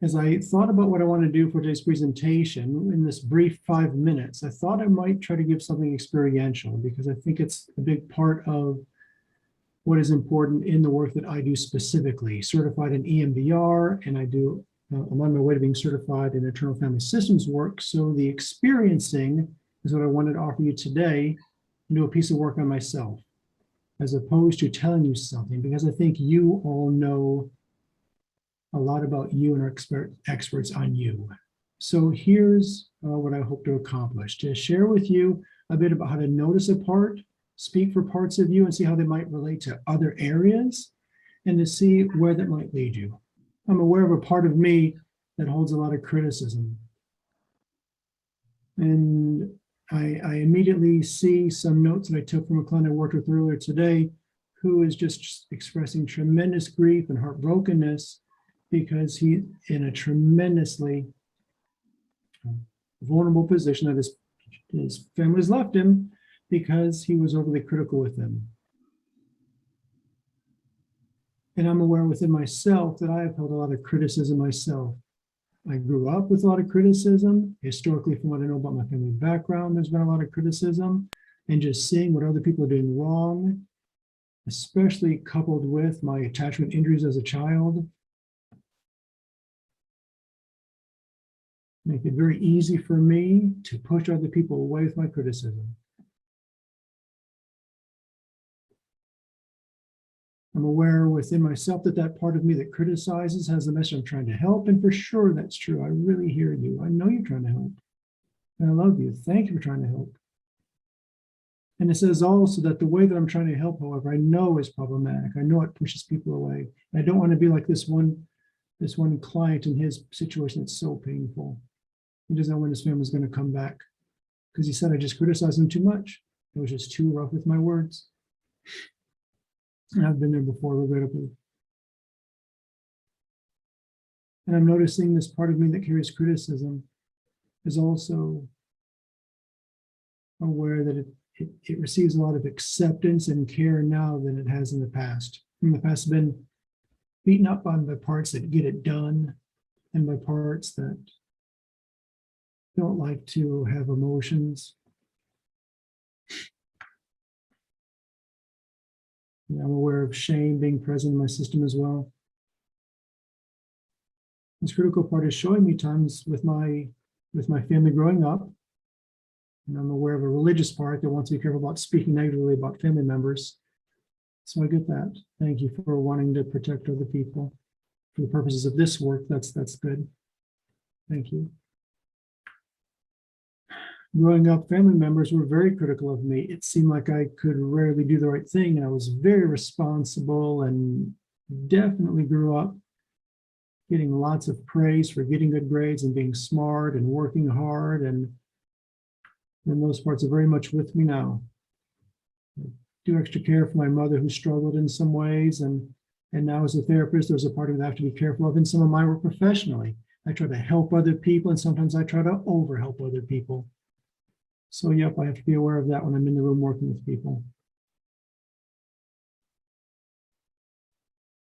As I thought about what I want to do for today's presentation, in this brief 5 minutes, I thought I might try to give something experiential because I think it's a big part of what is important in the work that I do specifically. Certified in EMDR, and I'm on my way to being certified in internal family systems work. So the experiencing is what I wanted to offer you today, and do a piece of work on myself, as opposed to telling you something, because I think you all know a lot about you and are experts on you. So here's what I hope to accomplish: to share with you a bit about how to notice a part, speak for parts of you, and see how they might relate to other areas, and to see where that might lead you. I'm aware of a part of me that holds a lot of criticism. And I immediately see some notes that I took from a client I worked with earlier today, who is just expressing tremendous grief and heartbrokenness because he's in a tremendously vulnerable position that his family's left him because he was overly critical with them. And I'm aware within myself that I have held a lot of criticism myself. I grew up with a lot of criticism. Historically, from what I know about my family background, there's been a lot of criticism, and just seeing what other people are doing wrong, especially coupled with my attachment injuries as a child, make it very easy for me to push other people away with my criticism. I'm aware within myself that that part of me that criticizes has the message I'm trying to help, and for sure that's true. I really hear you. I know you're trying to help, and I love you. Thank you for trying to help. And it says also that the way that I'm trying to help, however, I know is problematic. I know it pushes people away. And I don't want to be like this one client in his situation. It's so painful. He doesn't know when his family's going to come back because he said I just criticized him too much. It was just too rough with my words. And I've been there before, regrettably. And I'm noticing this part of me that carries criticism is also aware that it receives a lot of acceptance and care now than it has in the past. In the past, I've been beaten up on by parts that get it done and by parts that don't like to have emotions. I'm aware of shame being present in my system as well. This critical part is showing me times with my family growing up, and I'm aware of a religious part that wants to be careful about speaking negatively about family members. So I get that. Thank you for wanting to protect other people for the purposes of this work. That's good. Thank you. Growing up, family members were very critical of me. It seemed like I could rarely do the right thing, and I was very responsible and definitely grew up getting lots of praise for getting good grades and being smart and working hard, and those parts are very much with me now. I do extra care for my mother who struggled in some ways, and now as a therapist, there's a part of it I have to be careful of in some of my work professionally. I try to help other people, and sometimes I try to over-help other people. So yep, I have to be aware of that when I'm in the room working with people.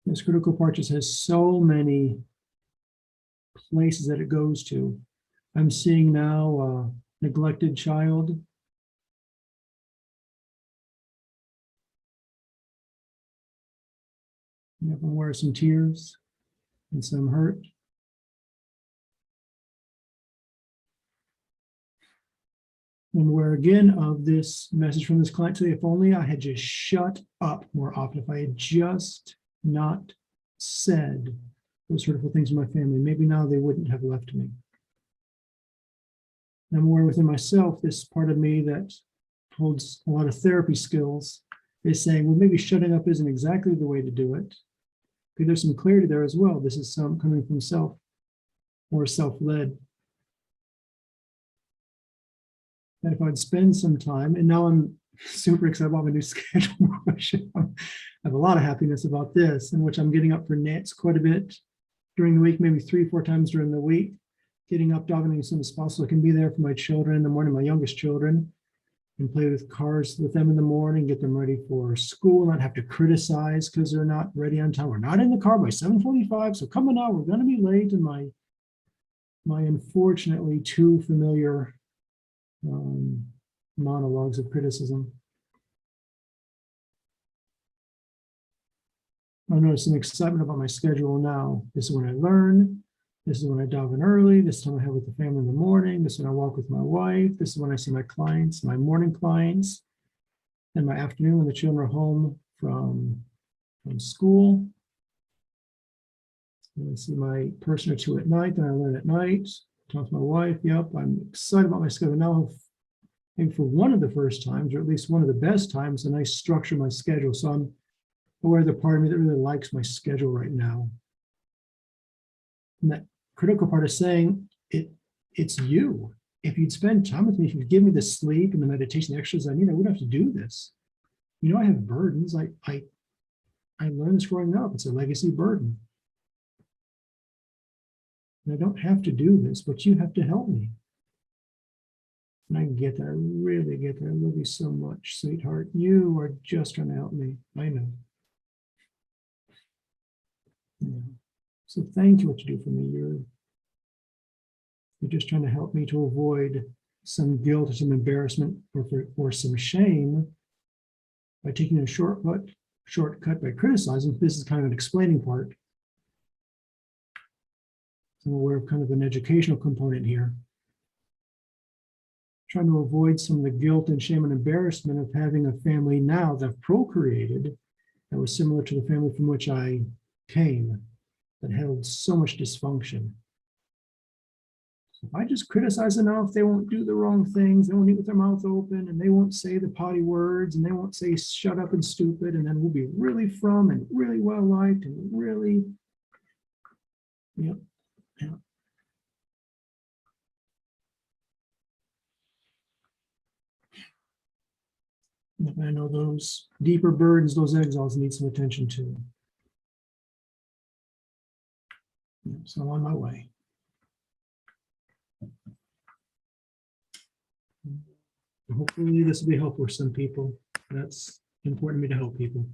This critical part just has so many places that it goes to. I'm seeing now a neglected child. Yep, I'm aware of some tears and some hurt. I'm aware again of this message from this client today. If only I had just shut up more often, if I had just not said those hurtful things to my family, maybe now they wouldn't have left me. And I'm aware within myself, this part of me that holds a lot of therapy skills is saying, well, maybe shutting up isn't exactly the way to do it. Okay, there's some clarity there as well. This is some coming from self or self-led. That if I'd spend some time, and now I'm super excited about my new schedule. I have a lot of happiness about this, in which I'm getting up for nets quite a bit during the week, maybe 3 or 4 times during the week, getting up, diving as soon as possible. I can be there for my children in the morning, my youngest children, and play with cars with them in the morning, get them ready for school, not have to criticize because they're not ready on time. We're not in the car by 7:45, so coming out, we're going to be late. And my unfortunately too familiar monologues of criticism. I notice some excitement about my schedule now. This is when I learn. This is when I dive in early. This time I have with the family in the morning. This is when I walk with my wife. This is when I see my clients, my morning clients, and my afternoon when the children are home from school. And I see my person or two at night, then I learn at night. Talk to my wife. Yep, I'm excited about my schedule now. Maybe for one of the first times, or at least one of the best times, a nice structure my schedule. So I'm aware of the part of me that really likes my schedule right now. And that critical part is saying it's you. If you'd spend time with me, if you'd give me the sleep and the meditation, the exercise I need, I wouldn't have to do this. You know, I have burdens. I learned this growing up. It's a legacy burden. And I don't have to do this, but you have to help me. And I get that. I really get that. I love you so much, sweetheart. You are just trying to help me. I know. Yeah. So thank you what you do for me. You're just trying to help me to avoid some guilt or some embarrassment or some shame by taking a shortcut by criticizing. This is kind of an explaining part. So I'm aware of kind of an educational component here. Trying to avoid some of the guilt and shame and embarrassment of having a family now that I've procreated that was similar to the family from which I came, that held so much dysfunction. So if I just criticize enough, they won't do the wrong things, they won't eat with their mouth open, and they won't say the potty words, and they won't say shut up and stupid, and then we'll be really from and really well liked and really, yep. I know those deeper burdens, those exiles need some attention too. So I'm on my way. Hopefully this will be helpful for some people. That's important to me to help people.